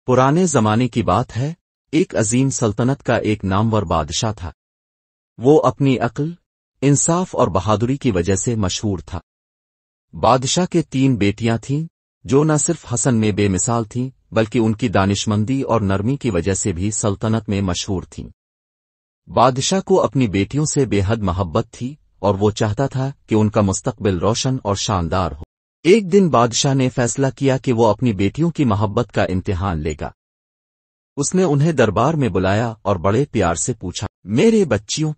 पुराने जमाने की बात है, एक अजीम सल्तनत का एक नामवर बादशाह था। वो अपनी अक्ल, इंसाफ और बहादुरी की वजह से मशहूर था। बादशाह के 3 बेटियां थीं, जो न सिर्फ हसन में बेमिसाल थीं, बल्कि उनकी दानिशमंदी और नरमी की वजह से भी सल्तनत में मशहूर थीं। बादशाह को अपनी बेटियों से बेहद मोहब्बत थी और वो चाहता था कि उनका मुस्तकबिल रोशन और शानदार हो। एक दिन बादशाह ने फैसला किया कि वो अपनी बेटियों की मोहब्बत का इम्तिहान लेगा। उसने उन्हें दरबार में बुलाया और बड़े प्यार से पूछा, मेरे बच्चियों,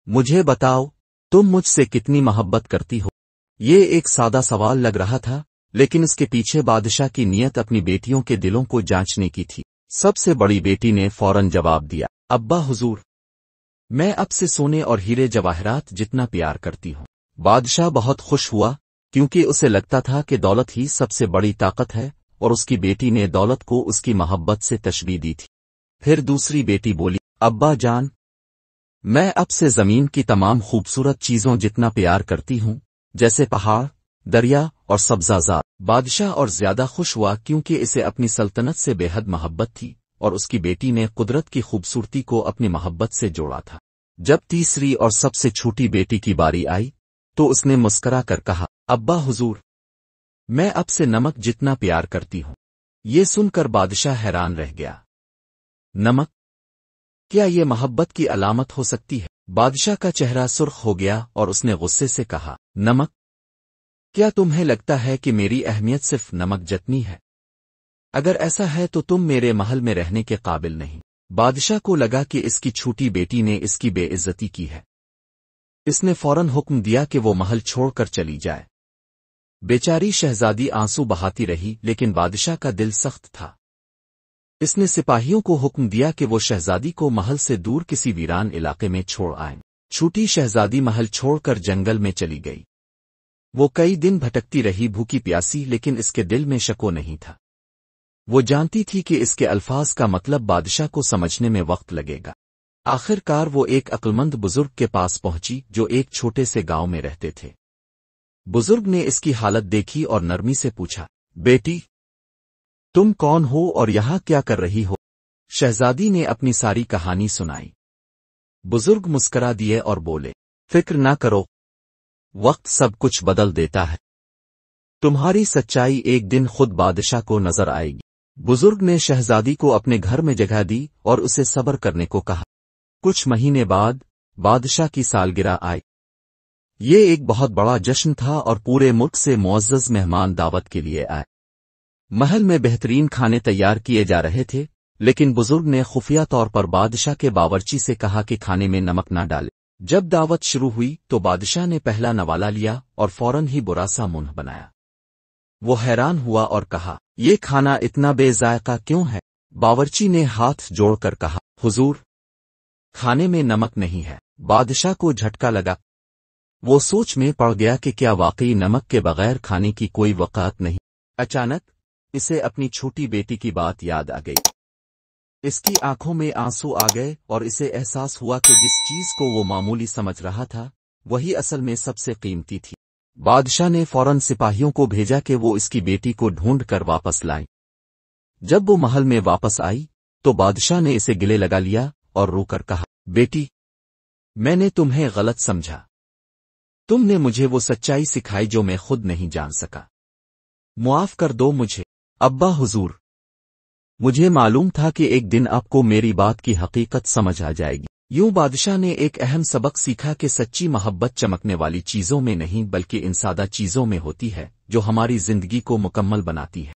मुझे बताओ, तुम मुझसे कितनी मोहब्बत करती हो? ये एक सादा सवाल लग रहा था, लेकिन इसके पीछे बादशाह की नीयत अपनी बेटियों के दिलों को जांचने की थी। सबसे बड़ी बेटी ने फौरन जवाब दिया, अब्बा हुजूर, मैं अब से सोने और हीरे जवाहरात जितना प्यार करती हूँ। बादशाह बहुत खुश हुआ, क्योंकि उसे लगता था कि दौलत ही सबसे बड़ी ताकत है, और उसकी बेटी ने दौलत को उसकी मोहब्बत से तशबीह दी थी। फिर दूसरी बेटी बोली, अब्बा जान, मैं अब से जमीन की तमाम खूबसूरत चीजों जितना प्यार करती हूँ, जैसे पहाड़, दरिया और सब्जाजार। बादशाह और ज्यादा खुश हुआ, क्योंकि इसे अपनी सल्तनत से बेहद मोहब्बत थी और उसकी बेटी ने कुदरत की खूबसूरती को अपनी मोहब्बत से जोड़ा था। जब तीसरी और सबसे छोटी बेटी की बारी आई, तो उसने मुस्करा कर कहा, अब्बा हुजूर, मैं अब से नमक जितना प्यार करती हूँ। ये सुनकर बादशाह हैरान रह गया। नमक? क्या ये मोहब्बत की अलामत हो सकती है? बादशाह का चेहरा सुर्ख हो गया और उसने गुस्से से कहा, नमक? क्या तुम्हें लगता है कि मेरी अहमियत सिर्फ नमक जितनी है? अगर ऐसा है तो तुम मेरे महल में रहने के काबिल नहीं। बादशाह को लगा कि इसकी छोटी बेटी ने इसकी बेइज्जती की है। इसने फौरन हुक्म दिया कि वो महल छोड़कर चली जाए। बेचारी शहजादी आंसू बहाती रही, लेकिन बादशाह का दिल सख्त था। इसने सिपाहियों को हुक्म दिया कि वो शहजादी को महल से दूर किसी वीरान इलाके में छोड़ आएं। छोटी शहजादी महल छोड़कर जंगल में चली गई। वो कई दिन भटकती रही, भूखी प्यासी, लेकिन इसके दिल में शको नहीं था। वो जानती थी कि इसके अल्फाज का मतलब बादशाह को समझने में वक्त लगेगा। आखिरकार वो एक अक्लमंद बुजुर्ग के पास पहुंची, जो एक छोटे से गांव में रहते थे। बुजुर्ग ने इसकी हालत देखी और नरमी से पूछा, बेटी, तुम कौन हो और यहां क्या कर रही हो? शहजादी ने अपनी सारी कहानी सुनाई। बुजुर्ग मुस्करा दिए और बोले, फिक्र ना करो, वक्त सब कुछ बदल देता है। तुम्हारी सच्चाई एक दिन खुद बादशाह को नजर आएगी। बुजुर्ग ने शहजादी को अपने घर में जगह दी और उसे सब्र करने को कहा। कुछ महीने बाद बादशाह की सालगिरह आई। ये एक बहुत बड़ा जश्न था और पूरे मुल्क से मुअज़्ज़ज़ मेहमान दावत के लिए आए। महल में बेहतरीन खाने तैयार किए जा रहे थे, लेकिन बुजुर्ग ने खुफिया तौर पर बादशाह के बावर्ची से कहा कि खाने में नमक ना डाले। जब दावत शुरू हुई तो बादशाह ने पहला नवाला लिया और फौरन ही बुरा सा मुंह बनाया। वो हैरान हुआ और कहा, ये खाना इतना बेजायका क्यों है? बावर्ची ने हाथ जोड़कर कहा, हुजूर, खाने में नमक नहीं है। बादशाह को झटका लगा। वो सोच में पड़ गया कि क्या वाकई नमक के बगैर खाने की कोई वक़ात नहीं। अचानक इसे अपनी छोटी बेटी की बात याद आ गई। इसकी आंखों में आंसू आ गए और इसे एहसास हुआ कि जिस चीज को वो मामूली समझ रहा था, वही असल में सबसे कीमती थी। बादशाह ने फौरन सिपाहियों को भेजा कि वो इसकी बेटी को ढूंढ कर वापस लाएं। जब वो महल में वापस आई, तो बादशाह ने इसे गले लगा लिया और रोकर कहा, बेटी, मैंने तुम्हें गलत समझा। तुमने मुझे वो सच्चाई सिखाई जो मैं खुद नहीं जान सका। मुआफ कर दो मुझे। अब्बा हुजूर, मुझे मालूम था कि एक दिन आपको मेरी बात की हकीकत समझ आ जाएगी। यूं बादशाह ने एक अहम सबक सीखा कि सच्ची मोहब्बत चमकने वाली चीजों में नहीं, बल्कि इन सादा चीजों में होती है, जो हमारी जिंदगी को मुकम्मल बनाती है।